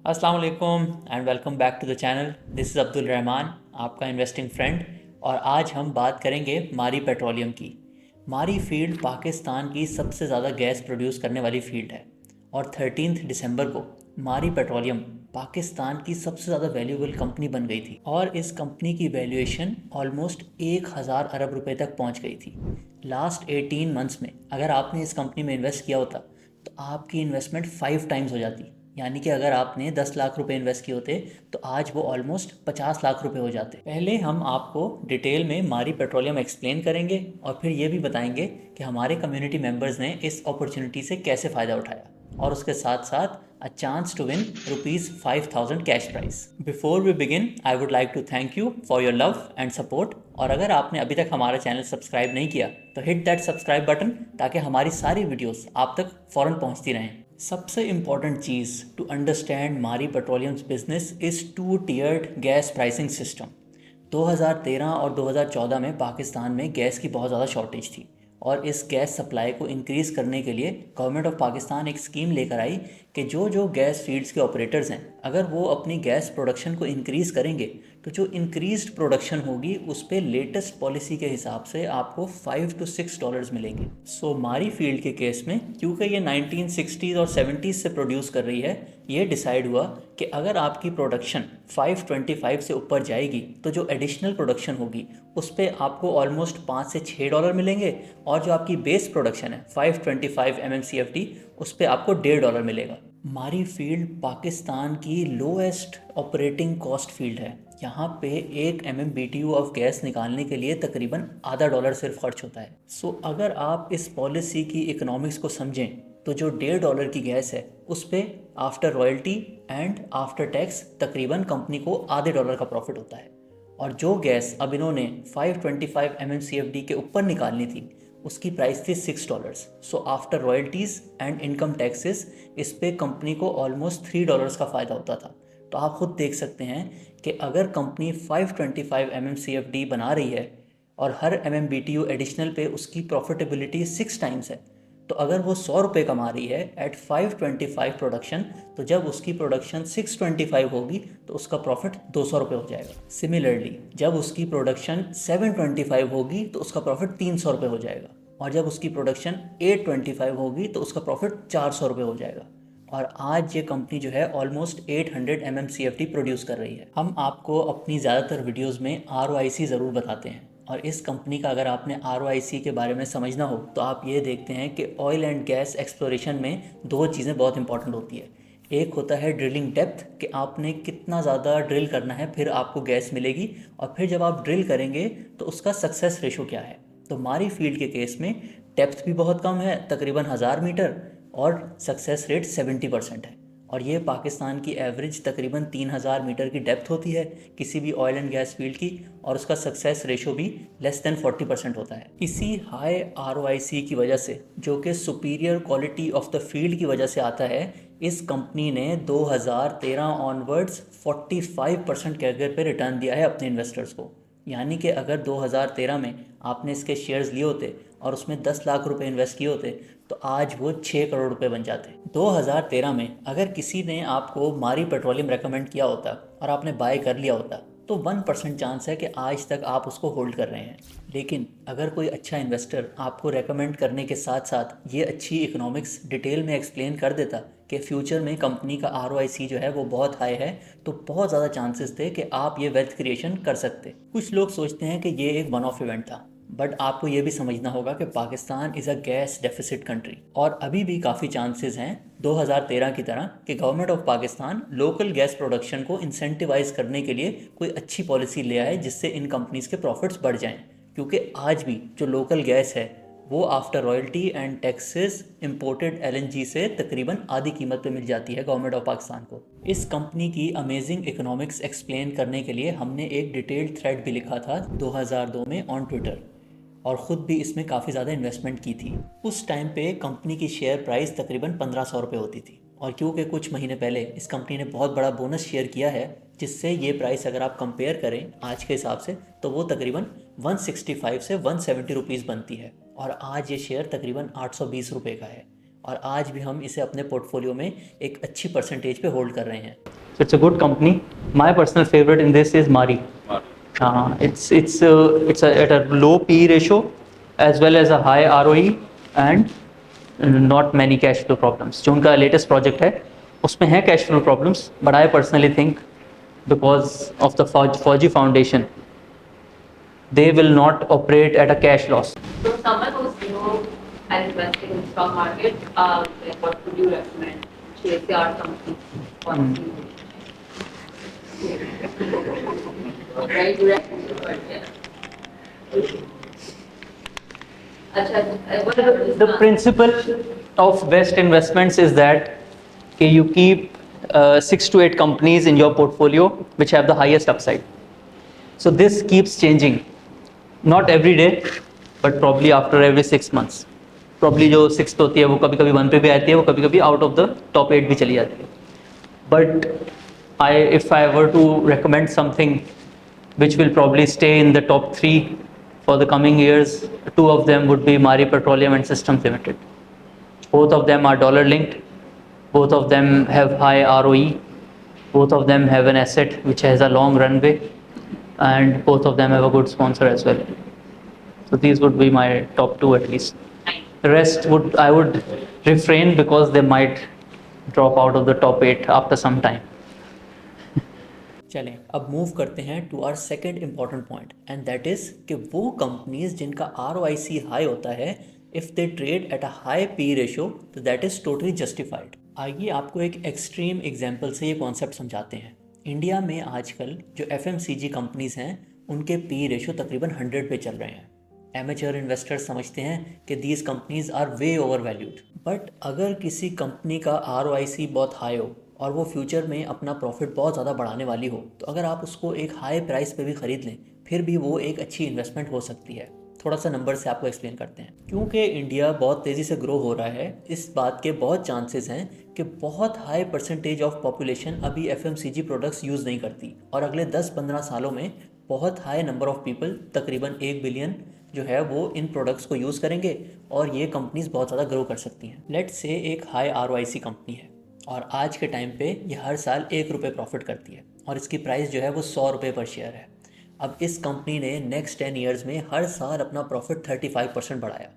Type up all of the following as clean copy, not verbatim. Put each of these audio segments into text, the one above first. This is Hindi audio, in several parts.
अस्सलाम वालेकुम and welcome back to the channel. This is Abdul Rahman, आपका इन्वेस्टिंग फ्रेंड। और आज हम बात करेंगे मारी पेट्रोलियम की। मारी फील्ड पाकिस्तान की सबसे ज़्यादा गैस प्रोड्यूस करने वाली फील्ड है और 13 दिसंबर को मारी पेट्रोलियम पाकिस्तान की सबसे ज़्यादा वैल्यूएबल कंपनी बन गई थी और इस कंपनी की वैल्यूएशन ऑलमोस्ट 1000 अरब रुपए तक पहुंच गई थी। लास्ट 18 मंथ्स में अगर आपने इस कंपनी में इन्वेस्ट किया होता तो आपकी इन्वेस्टमेंट 5 टाइम्स हो जाती। यानी कि अगर आपने 10 लाख रुपए इन्वेस्ट किए होते तो आज वो ऑलमोस्ट 50 लाख रुपए हो जाते। पहले हम आपको डिटेल में मारी पेट्रोलियम एक्सप्लेन करेंगे और फिर ये भी बताएंगे कि हमारे कम्युनिटी मेंबर्स ने इस अपॉर्चुनिटी से कैसे फ़ायदा उठाया और उसके साथ साथ a chance to win ₹5000 cash prize. Before we begin I would like to thank you for your love and support. और अगर आपने अभी तक हमारा चैनल सब्सक्राइब नहीं किया तो हिट दैट सब्सक्राइब बटन ताकि हमारी सारी वीडियोस आप तक फ़ौरन पहुंचती रहें। सबसे इम्पॉर्टेंट चीज़ to understand Mari petroleum's business is two tiered gas pricing system. 2013 और 2014 में पाकिस्तान में गैस की बहुत ज़्यादा शॉर्टेज थी और इस गैस सप्लाई को इंक्रीज़ करने के लिए गवर्नमेंट ऑफ पाकिस्तान एक स्कीम लेकर आई कि जो जो गैस फील्ड्स के ऑपरेटर्स हैं अगर वो अपनी गैस प्रोडक्शन को इंक्रीज़ करेंगे तो जो इंक्रीज्ड प्रोडक्शन होगी उस पर लेटेस्ट पॉलिसी के हिसाब से आपको $5 to $6 मिलेंगे। सो मारी फील्ड के केस में क्योंकि ये 1960s और 70s से प्रोड्यूस कर रही है, ये डिसाइड हुआ कि अगर आपकी प्रोडक्शन 525 से ऊपर जाएगी तो जो एडिशनल प्रोडक्शन होगी उस पर आपको ऑलमोस्ट $5 से $6 मिलेंगे और जो आपकी बेस प्रोडक्शन है 525 MMCFD उस पर आपको $1.5 मिलेगा। मारी फील्ड पाकिस्तान की लोएस्ट ऑपरेटिंग कॉस्ट फील्ड है। यहाँ पे 1 MMBTU ऑफ गैस निकालने के लिए तकरीबन $0.50 सिर्फ खर्च होता है। सो अगर आप इस पॉलिसी की इकोनॉमिक्स को समझें तो जो $1.5 की गैस है उस पर after royalty and after tax तकरीबन कंपनी को $0.5 का प्रॉफिट होता है। और जो गैस अब इन्होंने 525 MMCFD के ऊपर निकालनी थी उसकी प्राइस थी $6। So after royalties and income taxes इस पे कंपनी को ऑलमोस्ट $3 का फ़ायदा होता था। तो आप खुद देख सकते हैं कि अगर कंपनी 525 MMCFD बना रही है और हर MMBTU एडिशनल पे उसकी प्रॉफिटेबिलिटी 6 टाइम्स है, तो अगर वो ₹100 कमा रही है एट 525 प्रोडक्शन, तो जब उसकी प्रोडक्शन 625 होगी तो उसका प्रॉफिट ₹200 हो जाएगा। सिमिलरली जब उसकी प्रोडक्शन 725 होगी तो उसका प्रॉफिट ₹300 हो जाएगा और जब उसकी प्रोडक्शन 825 होगी तो उसका प्रॉफिट ₹400 हो जाएगा। और आज ये कंपनी जो है ऑलमोस्ट 800 MMCFD प्रोड्यूस कर रही है। हम आपको अपनी ज़्यादातर वीडियोस में ROIC ज़रूर बताते हैं और इस कंपनी का अगर आपने ROIC के बारे में समझना हो तो आप ये देखते हैं कि ऑयल एंड गैस एक्सप्लोरेशन में दो चीज़ें बहुत इंपॉर्टेंट होती है। एक होता है ड्रिलिंग डेप्थ कि आपने कितना ज़्यादा ड्रिल करना है फिर आपको गैस मिलेगी, और फिर जब आप ड्रिल करेंगे तो उसका सक्सेस रेशो क्या है। तो मारी फील्ड के केस में डेप्थ भी बहुत कम है, तकरीबन 1000 मीटर, और सक्सेस रेट 70% है। और ये पाकिस्तान की एवरेज तकरीबन 3000 मीटर की डेप्थ होती है किसी भी ऑयल एंड गैस फील्ड की, और उसका सक्सेस रेशो भी लेस देन 40% होता है। इसी हाई ROIC की वजह से, जो कि superior quality of the field की वजह से आता है, इस कंपनी ने 2013 ऑनवर्ड्स 45% कैगर पे रिटर्न दिया है अपने इन्वेस्टर्स को। यानी कि अगर 2013 में आपने इसके शेयर्स लिए होते और उसमें 10 लाख रुपए इन्वेस्ट किए होते तो आज वो 6 करोड़ रुपए बन जाते। 2013 में अगर किसी ने आपको मारी पेट्रोलियम रेकमेंड किया होता और आपने बाय कर लिया होता तो 1% चांस है कि आज तक आप उसको होल्ड कर रहे हैं। लेकिन अगर कोई अच्छा इन्वेस्टर आपको रेकमेंड करने के साथ साथ ये अच्छी इकोनॉमिक्स डिटेल में एक्सप्लेन कर देता कि फ्यूचर में कंपनी का ROIC जो है वो बहुत हाई है, तो बहुत ज़्यादा चांसेस थे कि आप ये वेल्थ क्रिएशन कर सकते। कुछ लोग सोचते हैं कि ये एक वन ऑफ इवेंट था, बट आपको ये भी समझना होगा कि Pakistan is a gas deficit country और अभी भी काफ़ी चांसेस हैं 2013 की तरह कि government of Pakistan local gas production को इंसेंटिवाइज करने के लिए कोई अच्छी पॉलिसी ले आए जिससे इन कंपनीज़ के प्रॉफिट्स बढ़ जाएं। क्योंकि आज भी जो लोकल गैस है वो after royalty and taxes imported LNG से तकरीबन आधी कीमत पे मिल जाती है गवर्नमेंट ऑफ पाकिस्तान को। इस कंपनी की अमेजिंग इकोनॉमिक्स एक्सप्लेन करने के लिए हमने एक डिटेल्ड थ्रेड भी लिखा था 2002 में ऑन ट्विटर, और ख़ुद भी इसमें काफ़ी ज़्यादा इन्वेस्टमेंट की थी। उस टाइम पे कंपनी की शेयर प्राइस तकरीबन 1500 रुपये होती थी, और क्योंकि कुछ महीने पहले इस कंपनी ने बहुत बड़ा बोनस शेयर किया है जिससे ये प्राइस अगर आप कंपेयर करें आज के हिसाब से तो वो तकरीबन 165 से 170 रुपीज़ बनती है, और आज ये शेयर तकरीबन 820 रुपये का है। और आज भी हम इसे अपने पोर्टफोलियो में एक अच्छी परसेंटेज पे होल्ड कर रहे हैं। So it's a good company. My personal favorite in this is Mari. It's at a low P ratio as well as a high ROE and not many cash flow problems. जो उनका latest project है उसमें है cash flow problems, but I personally think because of the Fauji Foundation, they will not operate at a cash loss. So someone who's new and investing in the stock market, like what would you recommend? Chase our company policy. Very direct, but yeah. The principle of best investments is that you keep 6 to 8 companies in your portfolio which have the highest upside. So this keeps changing, not every day, but probably after every 6 months. Probably जो 6 होती है वो कभी कभी 1 पे भी आती है, वो कभी कभी आउट ऑफ द टॉप 8 भी चली जाती है. But if I were to recommend something which will probably stay in the top 3 for the coming years, 2 of them would be Mari Petroleum and Systems Limited. Both of them are dollar linked, both of them have high ROE, both of them have an asset which has a long runway, and both of them have a good sponsor as well. So these would be my top 2 at least. The rest I would refrain because they might drop out of the top 8 after some time. चलें अब मूव करते हैं to our second important point, and that is कि वो कंपनीज जिनका ROIC हाई होता है, if they trade at a high P ratio, तो दैट इज़ टोटली जस्टिफाइड. आइए आपको एक एक्सट्रीम एग्जांपल से ये कॉन्सेप्ट समझाते हैं. इंडिया में आजकल जो FMCG कंपनीज हैं उनके P रेशो तकरीबन 100 पे चल रहे हैं. एमेच्योर इन्वेस्टर्स समझते हैं कि these companies are way over valued. But अगर किसी कंपनी का ROIC बहुत हाई हो और वो फ्यूचर में अपना प्रॉफिट बहुत ज़्यादा बढ़ाने वाली हो, तो अगर आप उसको एक हाई प्राइस पे भी ख़रीद लें, फिर भी वो एक अच्छी इन्वेस्टमेंट हो सकती है. थोड़ा सा नंबर से आपको एक्सप्लेन करते हैं. क्योंकि इंडिया बहुत तेज़ी से ग्रो हो रहा है, इस बात के बहुत चांसेस हैं कि बहुत हाई परसेंटेज ऑफ पॉपुलेशन अभी FMCG प्रोडक्ट्स यूज़ नहीं करती, और अगले 10-15 सालों में बहुत हाई नंबर ऑफ पीपल, तकरीबन 1 बिलियन जो है वो इन प्रोडक्ट्स को यूज़ करेंगे और ये कंपनीज बहुत ज़्यादा ग्रो कर सकती हैं. लेट्स से एक हाई ROIC कंपनी है और आज के टाइम पे ये हर साल 1 रुपये प्रॉफिट करती है और इसकी प्राइस जो है वो 100 रुपये पर शेयर है. अब इस कंपनी ने नेक्स्ट 10 ईयर्स में हर साल अपना प्रॉफिट 35% बढ़ाया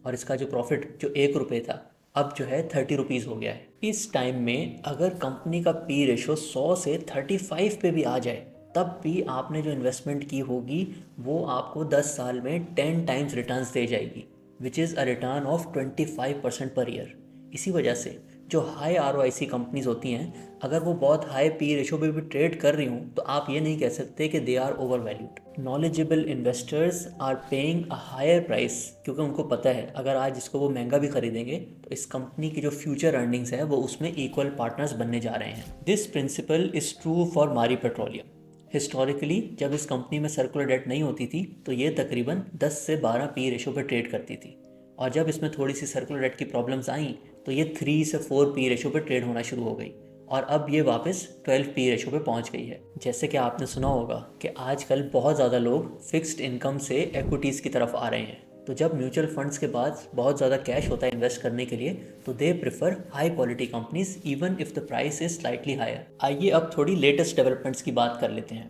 और इसका जो प्रॉफिट जो 1 रुपये था अब जो है 30 रुपीज़ हो गया है. इस टाइम में अगर कंपनी का P रेशो 100 से 35 पे भी आ जाए, तब भी आपने जो इन्वेस्टमेंट की होगी वो आपको 10 साल में 10 टाइम्स रिटर्न्स दे जाएगी, which is a return of 25% per year. इसी वजह से जो हाई ROIC कंपनीज होती हैं, अगर वो बहुत हाई P रेशो पे भी ट्रेड कर रही हूँ, तो आप ये नहीं कह सकते कि they are over valued. Knowledgeable investors are paying a higher price, क्योंकि उनको पता है अगर आज इसको वो महंगा भी खरीदेंगे तो इस कंपनी की जो फ्यूचर अर्निंग्स है वो उसमें इक्वल पार्टनर्स बनने जा रहे हैं. This principle is true for मारी पेट्रोलियम. हिस्टोरिकली जब इस कंपनी में सर्कुलर डेट नहीं होती थी तो ये तकरीबन 10 से 12 P रेशो पे ट्रेड करती थी, और जब इसमें थोड़ी सी सर्कुलर डेट की प्रॉब्लम्स आई तो ये 3 से 4 P रेशो पे ट्रेड होना शुरू हो गई, और अब ये वापस 12 P रेशो पे पहुंच गई है. जैसे कि आपने सुना होगा कि आजकल बहुत ज़्यादा लोग फिक्स्ड इनकम से एक्विटीज़ की तरफ आ रहे हैं, तो जब म्यूचुअल फंड्स के पास बहुत ज़्यादा कैश होता है इन्वेस्ट करने के लिए, तो they prefer high quality companies even if the price is slightly higher. आइए अब थोड़ी लेटेस्ट डेवलपमेंट्स की बात कर लेते हैं.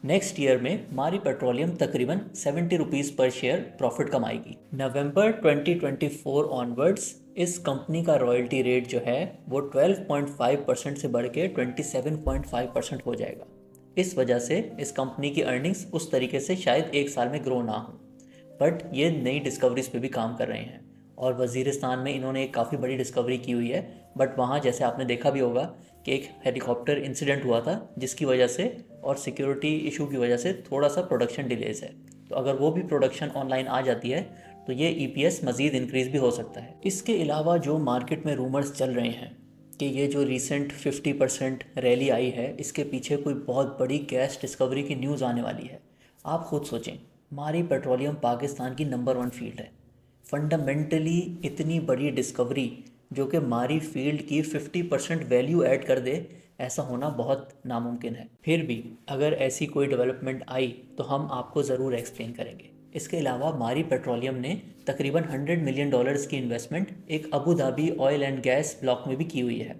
नेक्स्ट ईयर में मारी पेट्रोलियम तकरीबन 70 रुपीज़ पर शेयर प्रॉफिट कमाएगी. नवंबर 2024 ऑनवर्ड्स इस कंपनी का रॉयल्टी रेट जो है वो 12.5% से बढ़ के 27.5% हो जाएगा. इस वजह से इस कंपनी की अर्निंग्स उस तरीके से शायद एक साल में ग्रो ना हो, बट ये नई डिस्कवरीज पे भी काम कर रहे हैं, और वज़ीरिस्तान में इन्होंने एक काफ़ी बड़ी डिस्कवरी की हुई है. बट वहाँ जैसे आपने देखा भी होगा कि एक हेलीकॉप्टर इंसिडेंट हुआ था जिसकी वजह से और सिक्योरिटी इशू की वजह से थोड़ा सा प्रोडक्शन डिलेज है. तो अगर वो भी प्रोडक्शन ऑनलाइन आ जाती है तो ये EPS मज़ीद इंक्रीज़ भी हो सकता है. इसके अलावा जो मार्केट में रूमर्स चल रहे हैं कि ये जो रिसेंट 50% रैली आई है, इसके पीछे कोई बहुत बड़ी गैस डिस्कवरी की न्यूज़ आने वाली है. आप खुद सोचें, मारी पेट्रोलियम पाकिस्तान की नंबर 1 फील्ड है. फंडामेंटली इतनी बड़ी डिस्कवरी जो कि मारी फील्ड की 50% वैल्यू ऐड कर दे, ऐसा होना बहुत नामुमकिन है. फिर भी अगर ऐसी कोई डेवलपमेंट आई तो हम आपको ज़रूर एक्सप्लेन करेंगे. इसके अलावा मारी पेट्रोलियम ने तकरीबन $100 मिलियन की इन्वेस्टमेंट एक Abu Dhabi oil and gas block में भी की हुई है,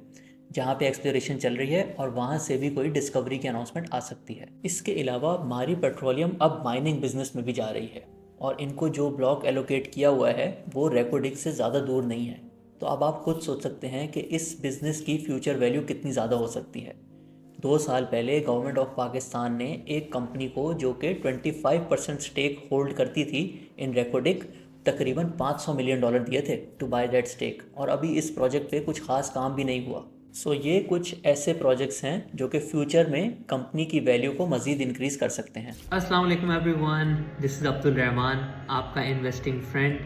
जहाँ पे एक्सप्लोरेशन चल रही है और वहाँ से भी कोई डिस्कवरी की अनाउंसमेंट आ सकती है। इसके अलावा मारी पेट्रोलियम अब माइनिंग बिजनेस में भी जा रही है और इनको जो ब्लॉक एलोकेट किया हुआ है वो रेकोडिक से ज़्यादा दूर नहीं है। तो अब आप खुद सोच सकते हैं कि इस बिज़नेस की फ्यूचर वैल्यू कितनी ज़्यादा हो सकती है। 2 साल पहले गवर्नमेंट ऑफ पाकिस्तान ने एक कंपनी को जो कि 25% स्टेक होल्ड करती थी इन रेकोडिक, तकरीबन $500 मिलियन दिए थे टू बाय दैट स्टेक, और अभी इस प्रोजेक्ट पे कुछ खास काम भी नहीं हुआ। सो ये कुछ ऐसे प्रोजेक्ट्स हैं जो कि फ्यूचर में कंपनी की वैल्यू को मज़ीद इंक्रीज कर सकते हैं। अस्सलाम वालेकुम everyone, this is Abdul Rahman, आपका investing friend,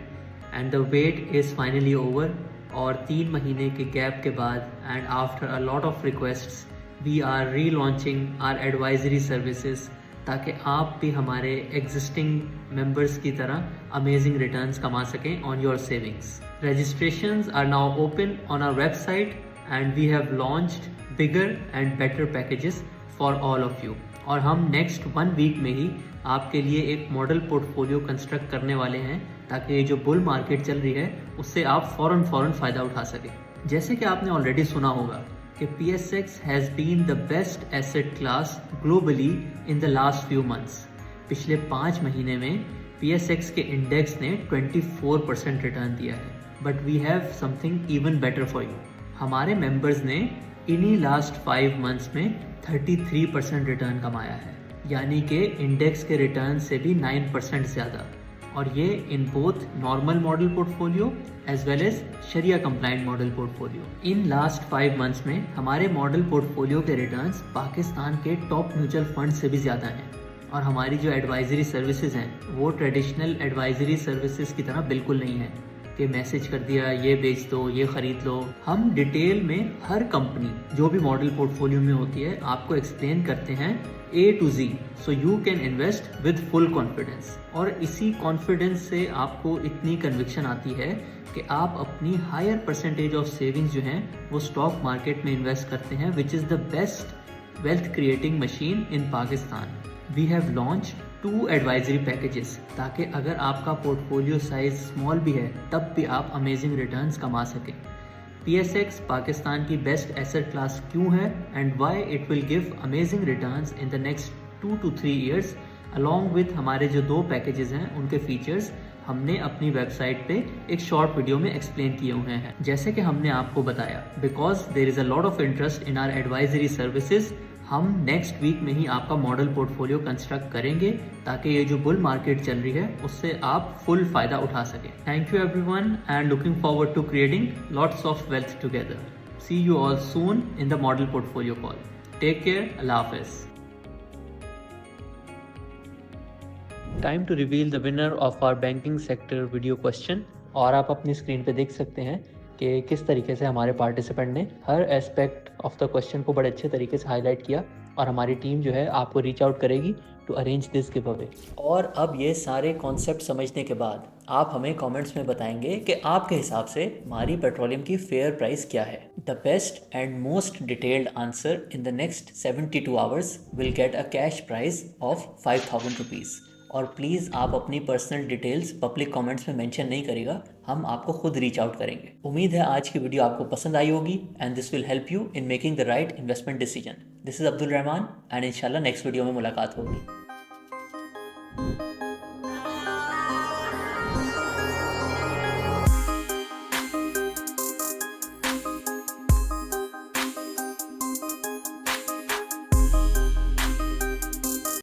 and the wait is finally over. और 3 महीने के गैप के बाद and after a lot of requests we are relaunching our advisory services, ताकि आप भी हमारे एग्जिस्टिंग मेंबर्स की तरह अमेजिंग रिटर्न्स कमा सकें on your savings. Registrations are now open on our website and we have launched bigger and better packages for all of you. और हम नेक्स्ट 1 वीक में ही आपके लिए एक मॉडल पोर्टफोलियो कंस्ट्रक्ट करने वाले हैं, ताकि ये जो बुल मार्केट चल रही है उससे आप फ़ौरन फ़ायदा उठा सकें। जैसे कि आपने ऑलरेडी सुना होगा कि PSX has been the best asset class globally in the last few months. पिछले 5 महीने में PSX के इंडेक्स ने 24% रिटर्न दिया है। But we have something even better for you. हमारे मेंबर्स ने इन्हीं लास्ट 5 मंथ्स में 33% रिटर्न कमाया है, यानी कि इंडेक्स के रिटर्न से भी 9% ज़्यादा, और ये in both normal model portfolio as well as शरिया compliant model portfolio. In last 5 months में हमारे मॉडल पोर्टफोलियो के रिटर्न्स पाकिस्तान के टॉप म्यूचुअल फंड से भी ज़्यादा हैं। और हमारी जो एडवाइजरी सर्विसेज हैं वो ट्रेडिशनल एडवाइजरी सर्विसेज की तरह बिल्कुल नहीं है कि मैसेज कर दिया ये बेच दो, ये ख़रीद लो। हम डिटेल में हर कंपनी जो भी मॉडल पोर्टफोलियो में होती है आपको एक्सप्लेन करते हैं A to Z, so you can invest with full confidence. और इसी कॉन्फिडेंस से आपको इतनी कन्विक्शन आती है कि आप अपनी हायर परसेंटेज ऑफ सेविंग्स जो हैं वो स्टॉक मार्केट में इन्वेस्ट करते हैं, which is the best wealth creating machine in Pakistan. We have launch 2 advisory packages, ताकि अगर आपका पोर्टफोलियो साइज स्मॉल भी है तब भी आप अमेजिंग रिटर्न्स कमा सकें। PSX पाकिस्तान की बेस्ट एसेट क्लास क्यों है and why it will give amazing returns in the next 2 to 3 years, along with हमारे जो 2 पैकेजेस हैं उनके फीचर्स हमने अपनी वेबसाइट पे एक शॉर्ट वीडियो में एक्सप्लेन किए हुए हैं। जैसे कि हमने आपको बताया, because there is a lot of interest in our advisory services, हम नेक्स्ट वीक में ही आपका मॉडल पोर्टफोलियो कंस्ट्रक्ट करेंगे, ताकि ये जो बुल मार्केट चल रही है उससे आप फुल फ़ायदा उठा सकें। Thank you everyone and looking forward to creating lots of wealth together. See you all soon in the model portfolio call. Take care, अल्लाह हाफिज़। Time to reveal the winner of our banking sector video question. और आप अपनी स्क्रीन पे देख सकते हैं कि किस तरीके से हमारे पार्टिसिपेंट ने हर एस्पेक्ट ऑफ द क्वेश्चन को बड़े अच्छे तरीके से हाईलाइट किया, और हमारी टीम जो है आपको रीच आउट करेगी to arrange this giveaway. और अब ये सारे कॉन्सेप्ट समझने के बाद आप हमें कमेंट्स में बताएंगे कि आपके हिसाब से मारी पेट्रोलियम की फेयर प्राइस क्या है। The best and most detailed answer in the next 72 hours will get a cash prize of 5000 rupees. और प्लीज़ आप अपनी पर्सनल डिटेल्स पब्लिक कमेंट्स में मेंशन नहीं करेगा, हम आपको खुद रीच आउट करेंगे। उम्मीद है आज की वीडियो आपको पसंद आई होगी and this will help you in making the right investment decision. This is Abdul Rahman and इंशाल्लाह नेक्स्ट वीडियो में मुलाकात होगी।